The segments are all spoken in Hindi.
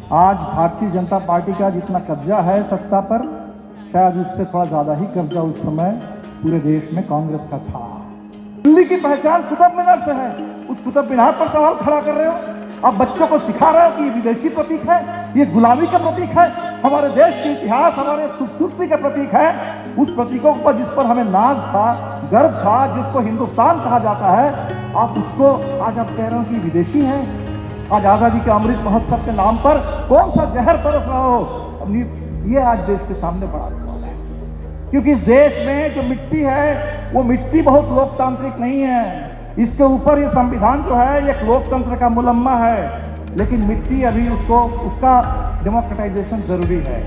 आज भारतीय जनता पार्टी का जितना कब्जा है सत्ता पर, शायद उससे थोड़ा ज़्यादा ही कब्जा उस समय पूरे देश में कांग्रेस का था। दिल्ली की पहचान कुतुब मीनार से है, उस कुतुब मीनार पर सवाल खड़ा कर रहे हो। अब बच्चों को सिखा रहे हो कि ये विदेशी प्रतीक है, ये गुलामी का प्रतीक है, हमारे देश के इतिहास, हमारे खूबसूरती का प्रतीक है। उस प्रतीकों पर जिस पर हमें नाज था, गर्व था, जिसको हिंदुस्तान कहा जाता है, आप उसको आज आप कह रहे हो कि विदेशी है। आज आजादी के अमृत महोत्सव के नाम पर कौन सा जहर तरस रहा हो, ये आज देश के सामने बड़ा सवाल है। क्योंकि इस देश में जो मिट्टी है वो मिट्टी बहुत लोकतांत्रिक नहीं है। इसके ऊपर ये संविधान जो है एक लोकतंत्र का मुलम्मा है, लेकिन मिट्टी अभी उसका डेमोक्रेटाइजेशन जरूरी है।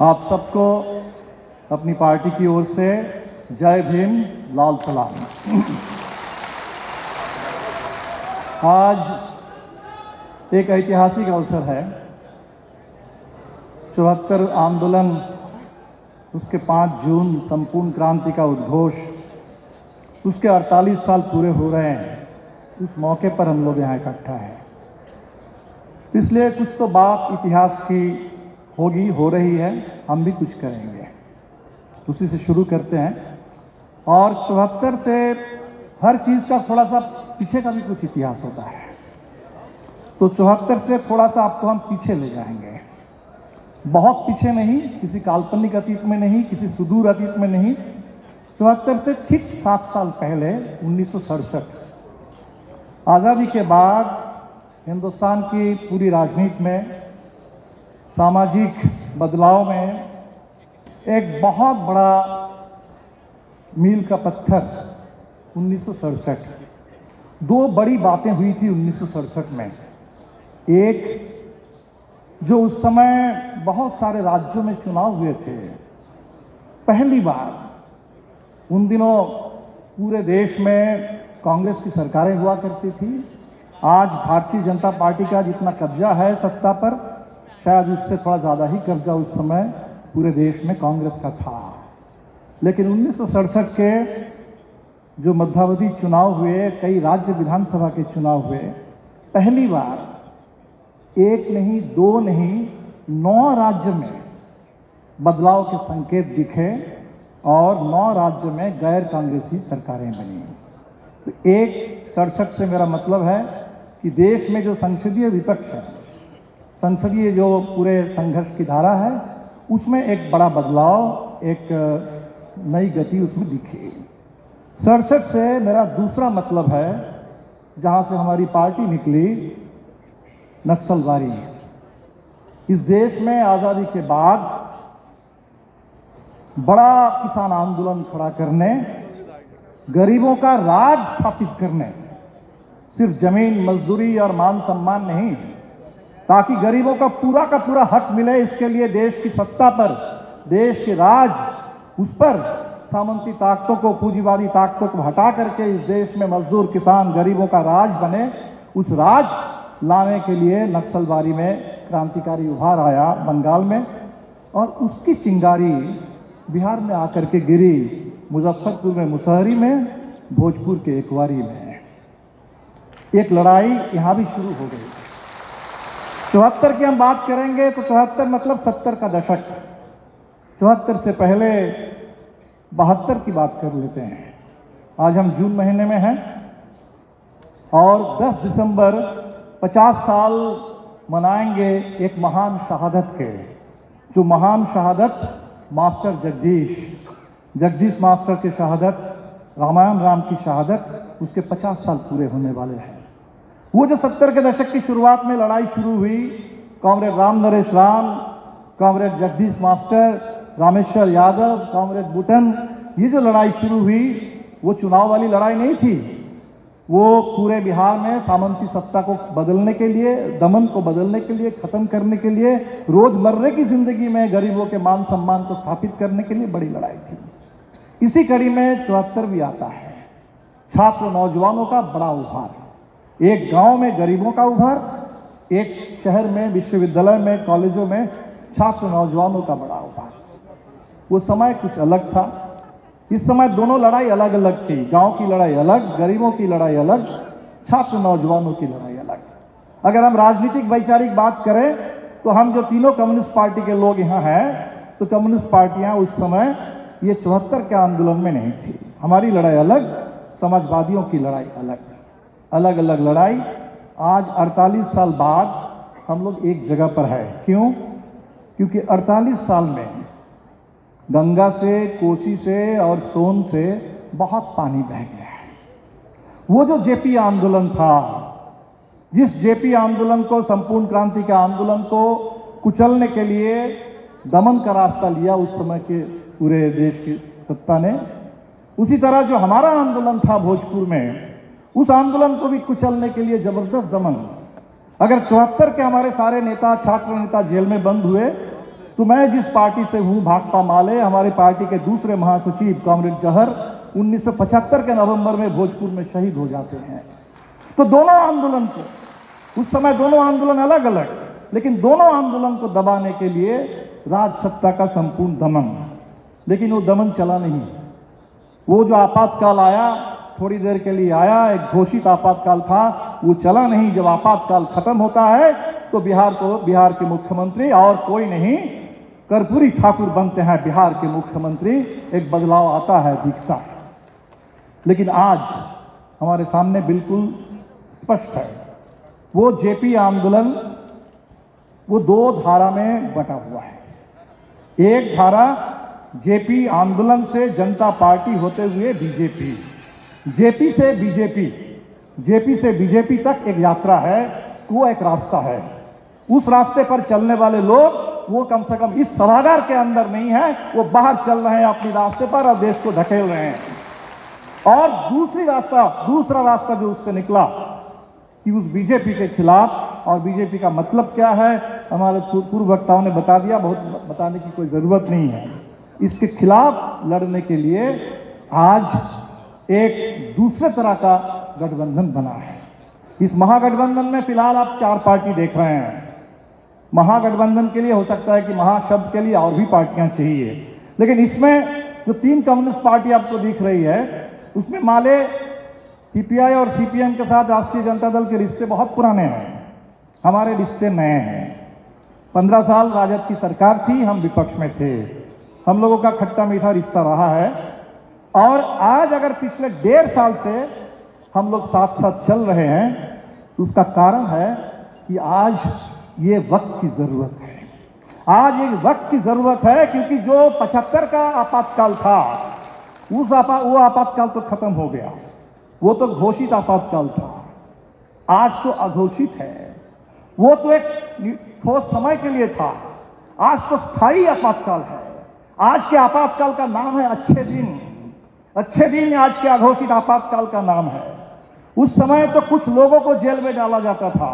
आप सबको अपनी पार्टी की ओर से जय भीम, लाल सलाम। आज एक ऐतिहासिक अवसर है। 74 आंदोलन, उसके 5 जून संपूर्ण क्रांति का उद्घोष, उसके 48 साल पूरे हो रहे हैं। उस मौके पर हम लोग यहाँ इकट्ठा हैं, इसलिए कुछ तो बात इतिहास की होगी, हो रही है, हम भी कुछ करेंगे। उसी से शुरू करते हैं। और 74 से हर चीज़ का थोड़ा सा पीछे का भी कुछ इतिहास होता है, तो 74 से थोड़ा सा आपको हम पीछे ले जाएंगे। बहुत पीछे नहीं, किसी काल्पनिक अतीत में नहीं, किसी सुदूर अतीत में नहीं। 74 से ठीक 7 साल पहले 1967 आज़ादी के बाद हिंदुस्तान की पूरी राजनीति में, सामाजिक बदलाव में एक बहुत बड़ा मील का पत्थर 1967। 2 बड़ी बातें हुई थी 1967 में। एक, जो उस समय बहुत सारे राज्यों में चुनाव हुए थे, पहली बार उन दिनों पूरे देश में कांग्रेस की सरकारें हुआ करती थी। आज भारतीय जनता पार्टी का जितना कब्जा है सत्ता पर, शायद उससे थोड़ा ज़्यादा ही कब्जा उस समय पूरे देश में कांग्रेस का था। लेकिन 1967 के जो मध्यावधि चुनाव हुए, कई राज्य विधानसभा के चुनाव हुए, पहली बार 1 नहीं, 2 नहीं, 9 राज्य में बदलाव के संकेत दिखे और 9 राज्य में गैर कांग्रेसी सरकारें बनी। तो 67 से मेरा मतलब है कि देश में जो संसदीय विपक्ष है, संसदीय जो पूरे संघर्ष की धारा है, उसमें एक बड़ा बदलाव, एक नई गति उसमें दिखी। 67 से मेरा दूसरा मतलब है, जहां से हमारी पार्टी निकली, नक्सलवादी। इस देश में आज़ादी के बाद बड़ा किसान आंदोलन खड़ा करने, गरीबों का राज स्थापित करने, सिर्फ जमीन, मजदूरी और मान सम्मान नहीं, ताकि गरीबों का पूरा हक मिले, इसके लिए देश की सत्ता पर, देश के राज, उस पर सामंती ताकतों को, पूंजीवादी ताकतों को हटा करके इस देश में मजदूर, किसान, गरीबों का राज बने। उस राज लाने के लिए नक्सलबारी में क्रांतिकारी उभार आया बंगाल में, और उसकी चिंगारी बिहार में आकर के गिरी, मुजफ्फरपुर में मुसहरी में, भोजपुर के एकवारी में। एक लड़ाई यहाँ भी शुरू हो गई। 74 की हम बात करेंगे तो 74 मतलब 70 का दशक। 74 से पहले 72 की बात कर लेते हैं। आज हम जून महीने में हैं और 10 दिसंबर 50 साल मनाएंगे एक महान शहादत के, जो महान शहादत मास्टर जगदीश मास्टर की शहादत, रामायण राम की शहादत, उसके 50 साल पूरे होने वाले हैं। वो जो 70 के दशक की शुरुआत में लड़ाई शुरू हुई, comrade Ram Naresh Ram, comrade Jagdish master, Rameshwar Yadav, comrade बुटन, ये जो लड़ाई शुरू हुई वो चुनाव वाली लड़ाई नहीं थी। वो पूरे बिहार में सामंती सत्ता को बदलने के लिए, दमन को बदलने के लिए, खत्म करने के लिए, रोजमर्रे की जिंदगी में गरीबों के मान सम्मान को स्थापित करने के लिए बड़ी लड़ाई थी। इसी कड़ी में 74 भी आता है। छात्र नौजवानों का बड़ा उभार, एक गांव में गरीबों का उभार, एक शहर में, विश्वविद्यालय में, कॉलेजों में छात्र नौजवानों का बड़ा उभार। वो समय कुछ अलग था। इस समय दोनों लड़ाई अलग अलग थी। गांव की लड़ाई अलग, गरीबों की लड़ाई अलग। छात्र नौजवानों की लड़ाई अलग है। अगर हम राजनीतिक वैचारिक बात करें तो हम जो तीनों कम्युनिस्ट पार्टी के लोग यहाँ हैं, तो कम्युनिस्ट पार्टियां उस समय ये 74 के आंदोलन में नहीं थी। हमारी लड़ाई अलग, समाजवादियों की लड़ाई अलग, अलग अलग लड़ाई। आज 48 साल बाद हम लोग एक जगह पर है। क्यों? क्योंकि 48 साल में गंगा से, कोसी से और सोन से बहुत पानी बह गया है। वो जो जेपी आंदोलन था, जिस जेपी आंदोलन को, संपूर्ण क्रांति के आंदोलन को कुचलने के लिए दमन का रास्ता लिया उस समय के पूरे देश की सत्ता ने, उसी तरह जो हमारा आंदोलन था भोजपुर में, उस आंदोलन को भी कुचलने के लिए जबरदस्त दमन। अगर 74 के हमारे सारे नेता, छात्र नेता जेल में बंद हुए, तो मैं जिस पार्टी से हूं, भाकपा माले, हमारी पार्टी के दूसरे महासचिव कॉमरेड जहर 1975 के नवंबर में भोजपुर में शहीद हो जाते हैं। तो दोनों आंदोलन को, उस समय दोनों आंदोलन अलग अलग, लेकिन दोनों आंदोलन को दबाने के लिए राज सत्ता का संपूर्ण दमन, लेकिन वो दमन चला नहीं। वो जो आपातकाल आया, थोड़ी देर के लिए आया, एक घोषित आपातकाल था, वो चला नहीं। जब आपातकाल खत्म होता है तो बिहार के मुख्यमंत्री और कोई नहीं, कर्पूरी ठाकुर बनते हैं बिहार के मुख्यमंत्री। एक बदलाव आता है, दिखता है। लेकिन आज हमारे सामने बिल्कुल स्पष्ट है, वो जेपी आंदोलन वो दो धारा में बटा हुआ है। एक धारा जेपी आंदोलन से जनता पार्टी होते हुए बीजेपी, जेपी से बीजेपी, जेपी से बीजेपी तक एक यात्रा है, वो एक रास्ता है। उस रास्ते पर चलने वाले लोग वो कम से कम इस सभागार के अंदर नहीं है, वो बाहर चल रहे हैं अपने रास्ते पर और देश को धकेल रहे हैं। और दूसरा रास्ता जो उससे निकला कि उस बीजेपी के खिलाफ, और बीजेपी का मतलब क्या है हमारे पूर्व वक्ताओं ने बता दिया, बहुत बताने की कोई जरूरत नहीं है। इसके खिलाफ लड़ने के लिए आज एक दूसरे तरह का गठबंधन बना है। इस महागठबंधन में फिलहाल आप 4 पार्टी देख रहे हैं। महागठबंधन के लिए हो सकता है कि महाशब्द के लिए और भी पार्टियां चाहिए, लेकिन इसमें जो 3 कम्युनिस्ट पार्टी आपको दिख रही है, उसमें माले, सीपीआई और सीपीएम के साथ राष्ट्रीय जनता दल के रिश्ते बहुत पुराने हैं, हमारे रिश्ते नए हैं। 15 साल राजद की सरकार थी, हम विपक्ष में थे, हम लोगों का खट्टा मीठा रिश्ता रहा है। और आज अगर पिछले 1.5 साल से हम लोग साथ साथ चल रहे हैं, तो उसका कारण है कि आज ये वक्त की जरूरत है। आज एक वक्त की जरूरत है, क्योंकि जो 75 का आपातकाल था, वो आपातकाल तो खत्म हो गया, वो तो घोषित आपातकाल था। आज तो अघोषित है, वो तो एक ठोस समय के लिए था, आज तो स्थायी आपातकाल है। आज के आपातकाल का नाम है अच्छे दिन। अच्छे दिन आज के अघोषित आपातकाल का नाम है। उस समय तो कुछ लोगों को जेल में डाला जाता था,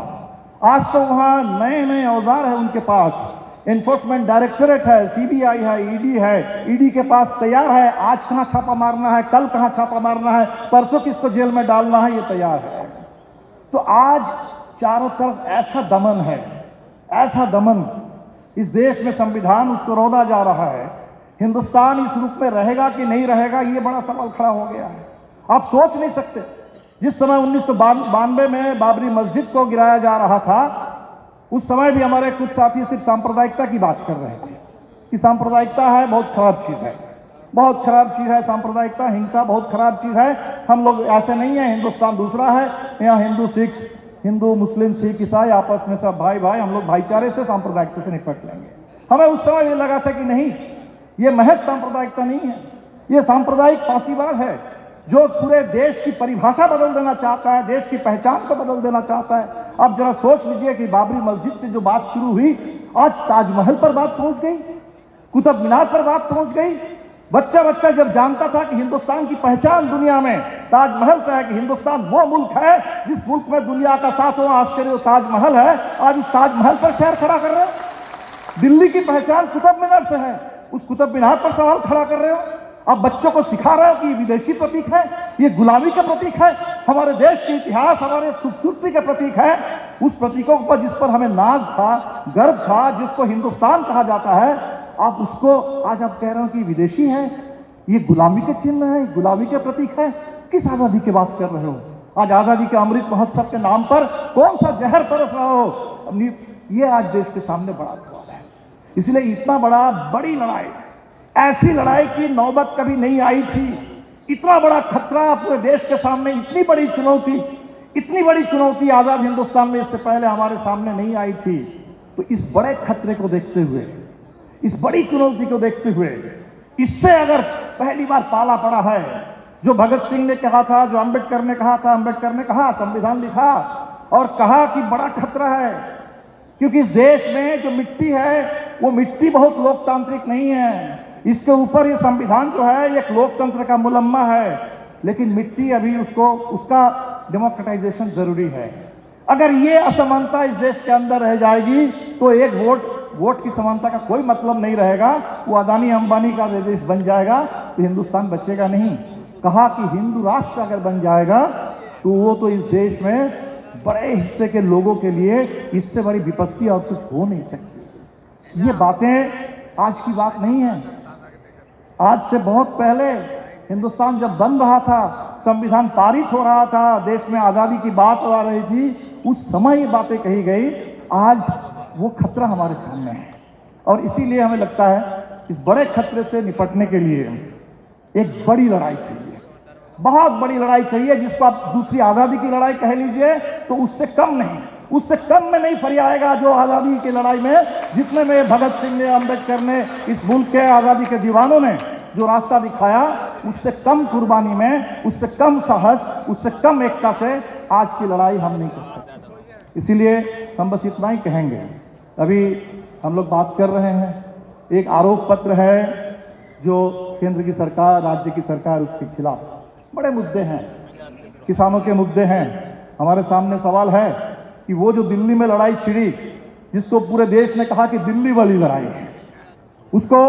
आज तो वहां नए नए औजार है उनके पास। एनफोर्समेंट डायरेक्टोरेट है, सीबीआई है, ईडी है, ईडी के पास तैयार है, आज कहां छापा मारना है, कल कहां छापा मारना है, परसों किसको जेल में डालना है, ये तैयार है। तो आज चारों तरफ ऐसा दमन है, ऐसा दमन। इस देश में संविधान उसको रौंदा जा रहा है। हिंदुस्तान इस रूप में रहेगा कि नहीं रहेगा, ये बड़ा सवाल खड़ा हो गया है। आप सोच नहीं सकते, जिस समय 1992 में बाबरी मस्जिद को गिराया जा रहा था, उस समय भी हमारे कुछ साथी सिर्फ सांप्रदायिकता की बात कर रहे थे कि सांप्रदायिकता है बहुत खराब चीज है, बहुत खराब चीज है सांप्रदायिकता, हिंसा बहुत खराब चीज है। हम लोग ऐसे नहीं है, हिंदुस्तान दूसरा है, यहाँ हिंदू सिख, हिंदू मुस्लिम सिख ईसाई आपस में सब भाई भाई, हम लोग भाईचारे से सांप्रदायिकता से निपट लेंगे। हमें उस समय ये लगा था कि नहीं, ये महज सांप्रदायिकता नहीं है, ये सांप्रदायिक फांसीवाद है जो पूरे देश की परिभाषा बदल देना चाहता है, देश की पहचान को बदल देना चाहता है। अब जरा सोच लीजिए कि बाबरी मस्जिद से जो बात शुरू हुई, आज ताजमहल पर बात पहुंच गई, कुतुब मीनार पर बात पहुंच गई। बच्चा बच्चा जब जानता था कि हिंदुस्तान की पहचान दुनिया में ताजमहल से है, कि हिंदुस्तान वो मुल्क है जिस मुल्क में दुनिया का 7वां आश्चर्य ताजमहल है, आज इस ताजमहल पर शहर खड़ा कर रहे हो। दिल्ली की पहचान कुतुब मीनार से है, उस कुतुब मीनार पर सवाल खड़ा कर रहे हो। अब बच्चों को सिखा रहे हो कि विदेशी प्रतीक है, ये गुलामी का प्रतीक है, हमारे देश के इतिहास, हमारे खूबसूरती का प्रतीक है। उस प्रतीकों पर जिस पर हमें नाज था, गर्व था, जिसको हिंदुस्तान कहा जाता है, आप उसको आज आप कह रहे हो कि विदेशी है, ये गुलामी के चिन्ह है, गुलामी के प्रतीक है। किस आजादी की बात कर रहे हो? आज आजादी के अमृत महोत्सव के नाम पर कौन सा जहर परस रहा हो, ये आज देश के सामने बड़ा सवाल है। इसलिए इतना बड़ी लड़ाई, ऐसी लड़ाई की नौबत कभी नहीं आई थी। इतना बड़ा खतरा पूरे देश के सामने, इतनी बड़ी चुनौती आजाद हिंदुस्तान में इससे पहले हमारे सामने नहीं आई थी। तो इस बड़े खतरे को देखते हुए, इस बड़ी चुनौती को देखते हुए, इससे अगर पहली बार पाला पड़ा है, जो भगत सिंह ने कहा था, जो अंबेडकर ने कहा, संविधान लिखा और कहा कि बड़ा खतरा है, क्योंकि इस देश में जो मिट्टी है वो मिट्टी बहुत लोकतांत्रिक नहीं है। इसके ऊपर ये संविधान जो है एक लोकतंत्र का मुलम्मा है, लेकिन मिट्टी अभी उसका डेमोक्रेटाइजेशन जरूरी है। अगर ये असमानता इस देश के अंदर रह जाएगी तो एक वोट की समानता का कोई मतलब नहीं रहेगा। वो अदानी अंबानी का देश बन जाएगा तो हिंदुस्तान बचेगा नहीं। कहा कि हिंदू राष्ट्र अगर बन जाएगा तो वो तो इस देश में बड़े हिस्से के लोगों के लिए इससे बड़ी विपत्ति और कुछ हो नहीं सकती। ये बातें आज की बात नहीं है। आज से बहुत पहले हिंदुस्तान जब बन रहा था, संविधान पारित हो रहा था, देश में आजादी की बात आ रही थी, उस समय ये बातें कही गई। आज वो खतरा हमारे सामने है और इसीलिए हमें लगता है इस बड़े खतरे से निपटने के लिए एक बड़ी लड़ाई चाहिए, बहुत बड़ी लड़ाई चाहिए, जिसको आप दूसरी आजादी की लड़ाई कह लीजिए तो उससे कम में नहीं फरियाएगा जो आजादी की लड़ाई में, जितने में भगत सिंह ने, अंबेडकर ने, इस मुल्क के आजादी के दीवानों ने जो रास्ता दिखाया, उससे कम कुर्बानी में, उससे कम साहस, उससे कम एकता से आज की लड़ाई हम नहीं कर सकते। इसीलिए हम बस इतना ही कहेंगे। अभी हम लोग बात कर रहे हैं, एक आरोप पत्र है जो केंद्र की सरकार, राज्य की सरकार, उसके खिलाफ बड़े मुद्दे हैं, किसानों के मुद्दे हैं। हमारे सामने सवाल है कि वो जो दिल्ली में लड़ाई छिड़ी, जिसको पूरे देश ने कहा कि दिल्ली वाली लड़ाई है, उसको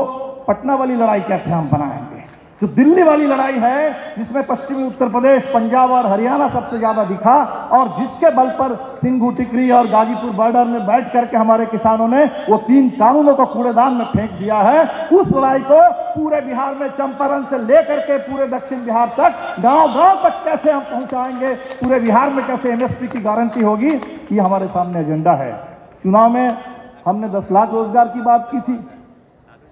पटना वाली लड़ाई कैसे हम बनाएंगे। जो दिल्ली वाली लड़ाई है, जिसमें पश्चिमी उत्तर प्रदेश, पंजाब और हरियाणा सबसे ज्यादा दिखा और जिसके बल पर सिंघू टिकरी और गाजीपुर बॉर्डर में बैठ करके हमारे किसानों ने वो 3 कानूनों को कूड़ेदान में फेंक दिया है, उस लड़ाई को पूरे बिहार में चंपारण से लेकर के पूरे दक्षिण बिहार तक, गांव-गांव तक कैसे हम पहुंचाएंगे, पूरे बिहार में कैसे एमएसपी की गारंटी होगी, ये हमारे सामने एजेंडा है। चुनाव में हमने 10 लाख रोजगार की बात की थी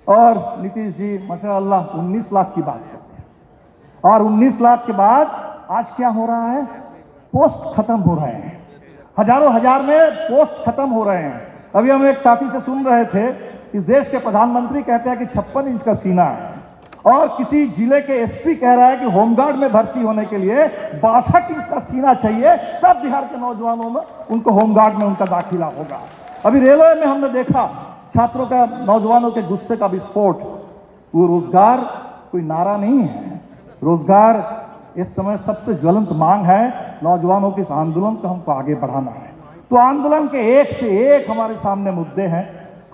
और नीतीश जी माशाअल्लाह 19 लाख की बात करते हैं। और 19 लाख के बाद आज क्या हो रहा है, पोस्ट खत्म हो रहे हैं, हजारों हजार में पोस्ट खत्म हो रहे हैं। अभी हम एक साथी से सुन रहे थे, इस देश के प्रधानमंत्री कहते हैं कि 56 इंच का सीना है और किसी जिले के एसपी कह रहा है कि होमगार्ड में भर्ती होने के लिए 62 इंच का सीना चाहिए, तब बिहार के नौजवानों में उनको होमगार्ड में उनका दाखिला होगा। अभी रेलवे में हमने देखा छात्रों का, नौजवानों के गुस्से का विस्फोट। वो रोजगार कोई नारा नहीं है, रोजगार इस समय सबसे ज्वलंत मांग है। नौजवानों के इस आंदोलन को हमको आगे बढ़ाना है। तो आंदोलन के एक से एक हमारे सामने मुद्दे हैं।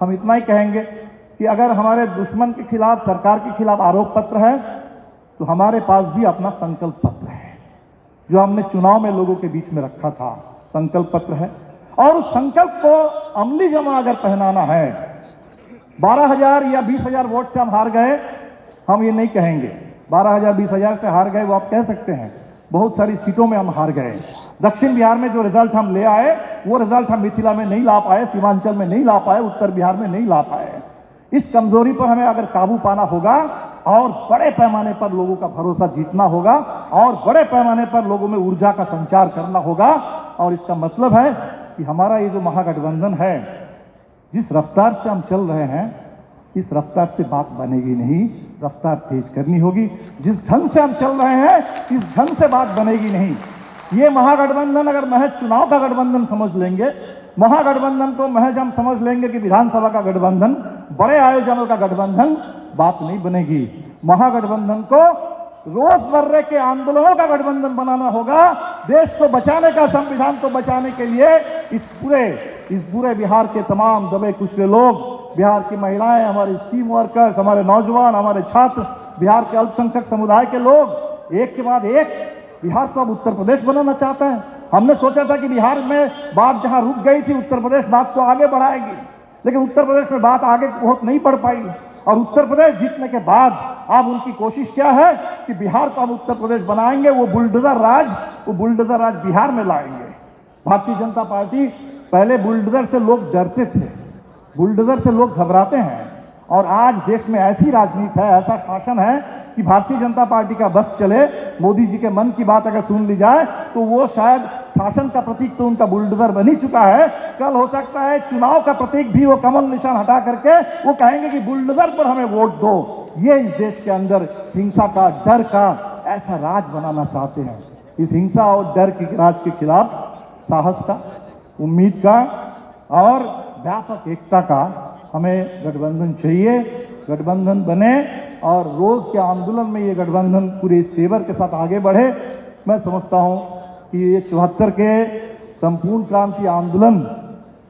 हम इतना ही कहेंगे कि अगर हमारे दुश्मन के खिलाफ, सरकार के खिलाफ आरोप पत्र है, तो हमारे पास भी अपना संकल्प पत्र है, जो हमने चुनाव में लोगों के बीच में रखा था। संकल्प पत्र है और उस संकल्प को अमली जमा अगर पहनाना है, 12,000 या 20,000 वोट से हम हार गए, हम ये नहीं कहेंगे 12,000 20,000 से हार गए, वो आप कह सकते हैं। बहुत सारी सीटों में हम हार गए। दक्षिण बिहार में जो रिजल्ट हम ले आए, वो रिजल्ट हम मिथिला में नहीं ला पाए, सीमांचल में नहीं ला पाए, उत्तर बिहार में नहीं ला पाए। इस कमजोरी पर हमें अगर काबू पाना होगा और बड़े पैमाने पर लोगों का भरोसा जीतना होगा और बड़े पैमाने पर लोगों में ऊर्जा का संचार करना होगा। और इसका मतलब है कि हमारा ये जो महागठबंधन है, जिस रफ्तार से हम चल रहे हैं, इस रफ्तार से बात बनेगी नहीं, रफ्तार तेज करनी होगी। जिस ढंग से हम चल रहे हैं, इस ढंग से बात बनेगी नहीं। ये महागठबंधन अगर महज चुनाव का गठबंधन समझ लेंगे, महागठबंधन को महज हम समझ लेंगे कि विधानसभा का गठबंधन, बड़े आयोजनों का गठबंधन, बात नहीं बनेगी। महागठबंधन को रोजमर्रे के आंदोलनों का गठबंधन बनाना होगा। देश को बचाने का, संविधान को बचाने के लिए इस पूरे बिहार के तमाम दबे कुचले लोग, बिहार की महिलाएं, हमारे स्कीम वर्कर्स, हमारे नौजवान, हमारे छात्र, बिहार के अल्पसंख्यक समुदाय के लोग एक के बाद एक बिहार को अब उत्तर प्रदेश बनाना चाहते हैं। हमने सोचा था कि बिहार में बात जहां रुक गई थी, उत्तर प्रदेश बात को आगे बढ़ाएगी, लेकिन उत्तर प्रदेश में बात आगे बहुत नहीं बढ़ पाई। और उत्तर प्रदेश जीतने के बाद अब उनकी कोशिश क्या है कि बिहार को हम उत्तर प्रदेश बनाएंगे, वो बुलडोजर राज बिहार में लाएंगे। भारतीय जनता पार्टी, पहले बुलडोजर से लोग डरते थे, बुलडोजर से लोग घबराते हैं, और आज देश में ऐसी राजनीति है, ऐसा शासन है कि भारतीय जनता पार्टी का बस चले, मोदी जी के मन की बात अगर सुन ली जाए तो वो शायद शासन का प्रतीक तो उनका बुलडोजर बन ही चुका है, कल हो सकता है चुनाव का प्रतीक भी वो कमल निशान हटा करके वो कहेंगे कि बुलडोजर पर हमें वोट दो। ये इस देश के अंदर हिंसा का, डर का ऐसा राज बनाना चाहते हैं। इस हिंसा और डर के राज के खिलाफ साहस का, उम्मीद का और व्यापक एकता का हमें गठबंधन चाहिए। गठबंधन बने और रोज के आंदोलन में ये गठबंधन पूरे इस तेवर के साथ आगे बढ़े। मैं समझता हूं कि ये 74 के संपूर्ण क्रांति आंदोलन,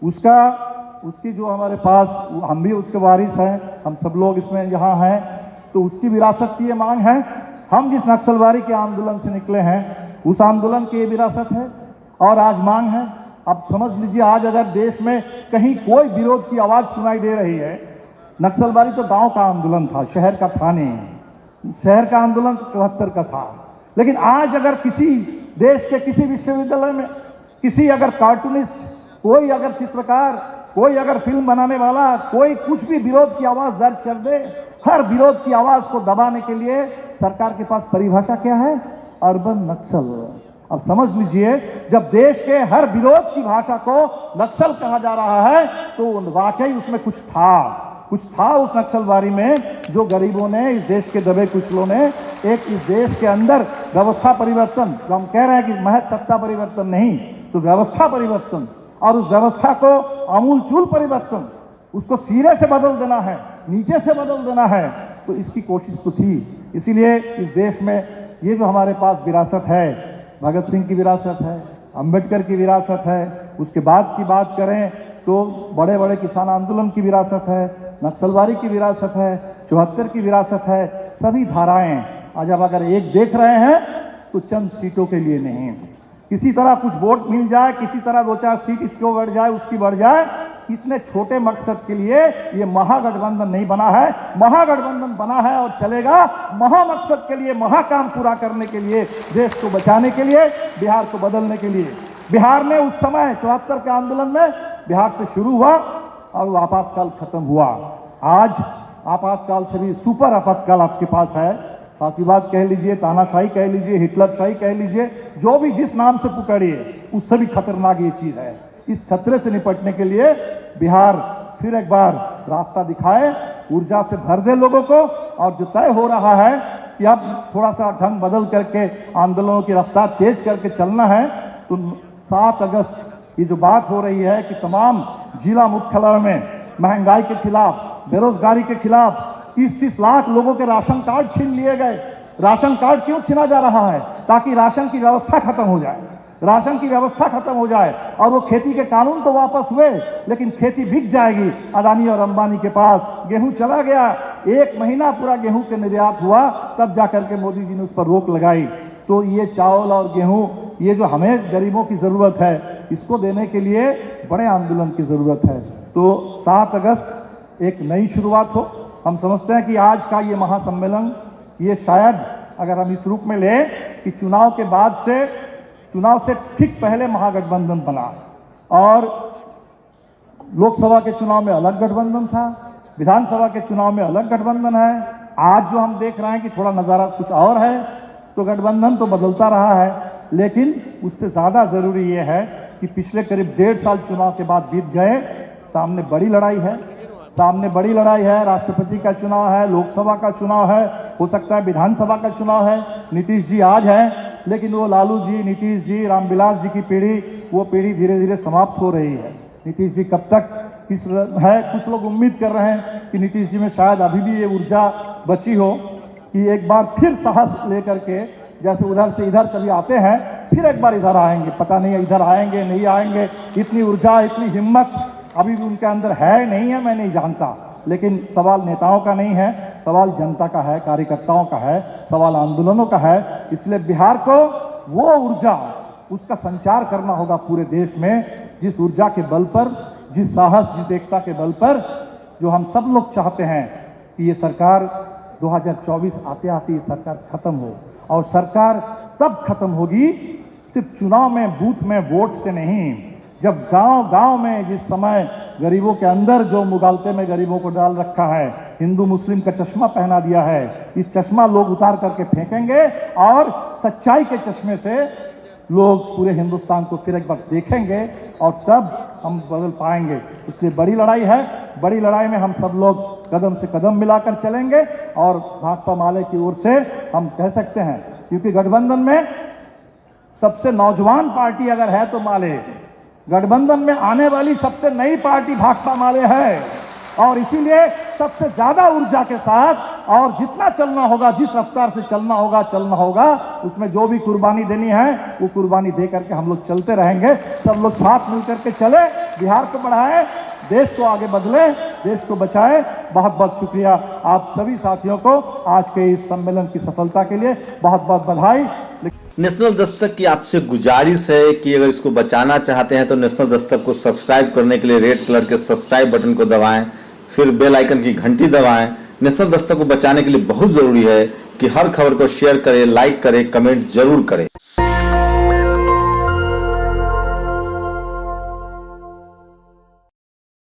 उसकी जो हमारे पास, हम भी उसके वारिस हैं, हम सब लोग इसमें यहाँ हैं, तो उसकी विरासत की ये मांग है। हम जिस नक्सलवादी के आंदोलन से निकले हैं उस आंदोलन की ये विरासत है और आज मांग है। अब समझ लीजिए, आज अगर देश में कहीं कोई विरोध की आवाज सुनाई दे रही है, नक्सलवादी तो गांव का आंदोलन था, शहर का था नहीं। शहर का आंदोलन 74 का था, लेकिन आज अगर किसी देश के किसी विश्वविद्यालय में किसी अगर कार्टूनिस्ट, कोई अगर चित्रकार, कोई अगर फिल्म बनाने वाला, कोई कुछ भी विरोध की आवाज दर्ज कर दे, हर विरोध की आवाज को दबाने के लिए सरकार के पास परिभाषा क्या है? अर्बन नक्सल। अब समझ लीजिए, जब देश के हर विरोध की भाषा को नक्सल कहा जा रहा है तो वाकई उसमें कुछ था उस नक्सलवादी में, जो गरीबों ने, इस देश के दबे कुचलों ने एक इस देश के अंदर व्यवस्था परिवर्तन, जो हम कह रहे हैं कि महज सत्ता परिवर्तन नहीं, तो व्यवस्था परिवर्तन, और उस व्यवस्था को आमूलचूल परिवर्तन, उसको सिरे से बदल देना है, नीचे से बदल देना है, तो इसकी कोशिश तो थी। इसीलिए इस देश में ये जो हमारे पास विरासत है, भगत सिंह की विरासत है, अंबेडकर की विरासत है, उसके बाद की बात करें तो बड़े बड़े किसान आंदोलन की विरासत है, नक्सलवादी की विरासत है, 74 की विरासत है। सभी धाराएं आज अब अगर एक देख रहे हैं तो चंद सीटों के लिए नहीं, किसी तरह कुछ वोट मिल जाए, किसी तरह 2-4 सीट इसको बढ़ जाए, उसकी बढ़ जाए, इतने छोटे मकसद के लिए ये महागठबंधन नहीं बना है। महागठबंधन बना है और चलेगा महामकसद के लिए, महाकाम पूरा करने के लिए, देश को बचाने के लिए, बिहार को बदलने के लिए। बिहार में उस समय 74 के आंदोलन में बिहार से शुरू हुआ और वो आपातकाल खत्म हुआ। आज आपातकाल से भी सुपर आपातकाल आपके पास है। फांसीवाद कह लीजिए, तानाशाही कह लीजिए, हिटलरशाही कह लीजिए, जो भी जिस नाम से पुकारिए, उससे भी खतरनाक ये चीज है। इस खतरे से निपटने के लिए बिहार फिर एक बार रास्ता दिखाए, ऊर्जा से भर दे लोगों को, और जो तय हो रहा है कि अब थोड़ा सा ढंग बदल करके आंदोलनों की रफ्तार तेज करके चलना है, तो 7 अगस्त ये जो बात हो रही है कि तमाम जिला मुख्यालयों में महंगाई के खिलाफ, बेरोजगारी के खिलाफ 30-30 लाख लोगों के राशन कार्ड छीन लिए गए। राशन कार्ड क्यों छीना जा रहा है? ताकि राशन की व्यवस्था खत्म हो जाए, राशन की व्यवस्था खत्म हो जाए। और वो खेती के कानून तो वापस हुए, लेकिन खेती बिक जाएगी अदानी और अंबानी के पास। गेहूं चला गया, 1 महीना पूरा गेहूं के निर्यात हुआ, तब जाकर के मोदी जी ने उस पर रोक लगाई। तो ये चावल और गेहूं, ये जो हमें गरीबों की जरूरत है, इसको देने के लिए बड़े आंदोलन की जरूरत है। तो 7 अगस्त एक नई शुरुआत हो। हम समझते हैं कि आज का ये महासम्मेलन, ये शायद अगर हम इस रूप में लें कि चुनाव के बाद से, चुनाव से ठीक पहले महागठबंधन बना, और लोकसभा के चुनाव में अलग गठबंधन था, विधानसभा के चुनाव में अलग गठबंधन है। आज जो हम देख रहे हैं कि थोड़ा नजारा कुछ और है, तो गठबंधन तो बदलता रहा है, लेकिन उससे ज्यादा जरूरी ये है कि पिछले करीब 1.5 साल चुनाव के बाद बीत गए, सामने बड़ी लड़ाई है, राष्ट्रपति का चुनाव है, लोकसभा का चुनाव है, हो सकता है विधानसभा का चुनाव है। नीतीश जी आज हैं, लेकिन वो लालू जी, नीतीश जी, रामविलास जी की पीढ़ी, वो पीढ़ी धीरे धीरे समाप्त हो रही है। नीतीश जी कब तक किस है, कुछ लोग उम्मीद कर रहे हैं कि नीतीश जी में शायद अभी भी ये ऊर्जा बची हो कि एक बार फिर साहस लेकर के, जैसे उधर से इधर कभी आते हैं, फिर एक बार इधर आएंगे। पता नहीं इधर आएंगे नहीं आएंगे, इतनी ऊर्जा, इतनी हिम्मत अभी भी उनके अंदर है नहीं है, मैं नहीं जानता। लेकिन सवाल नेताओं का नहीं है, सवाल जनता का है, कार्यकर्ताओं का है, सवाल आंदोलनों का है। इसलिए बिहार को वो ऊर्जा, उसका संचार करना होगा पूरे देश में, जिस ऊर्जा के बल पर, जिस साहस, जिस एकता के बल पर, जो हम सब लोग चाहते हैं कि ये सरकार 2024 आते आते ये सरकार खत्म हो, और सरकार तब खत्म होगी सिर्फ चुनाव में, बूथ में वोट से नहीं, जब गांव-गांव में जिस समय गरीबों के अंदर जो मुगालते में गरीबों को डाल रखा है, हिंदू मुस्लिम का चश्मा पहना दिया है, इस चश्मा लोग उतार करके फेंकेंगे और सच्चाई के चश्मे से लोग पूरे हिंदुस्तान को फिर एक बार देखेंगे और तब हम बदल पाएंगे। इसलिए बड़ी लड़ाई है, बड़ी लड़ाई में हम सब लोग कदम से कदम मिलाकर चलेंगे और भाकपा माले की ओर से हम कह सकते हैं, क्योंकि गठबंधन में सबसे नौजवान पार्टी अगर है तो माले, गठबंधन में आने वाली सबसे नई पार्टी भाकपा माले है, और इसीलिए सबसे ज्यादा ऊर्जा के साथ और जितना चलना होगा, जिस रफ्तार से चलना होगा, उसमें जो भी कुर्बानी देनी है वो कुर्बानी दे करके हम लोग चलते रहेंगे। सब लोग साथ मिलकर के चले, बिहार को बढ़ाएं, देश को आगे बदले, देश को बचाएं। बहुत बहुत शुक्रिया आप सभी साथियों को आज के इस सम्मेलन की सफलता के लिए बहुत बहुत बधाई। नेशनल दस्तक की आपसे गुजारिश है कि अगर इसको बचाना चाहते हैं तो नेशनल दस्तक को सब्सक्राइब करने के लिए रेड कलर के सब्सक्राइब बटन को दबाएं, फिर बेल आइकन की घंटी दबाएं। नेशनल दस्तक को बचाने के लिए बहुत जरूरी है कि हर खबर को शेयर करें, लाइक करें, कमेंट जरूर करें।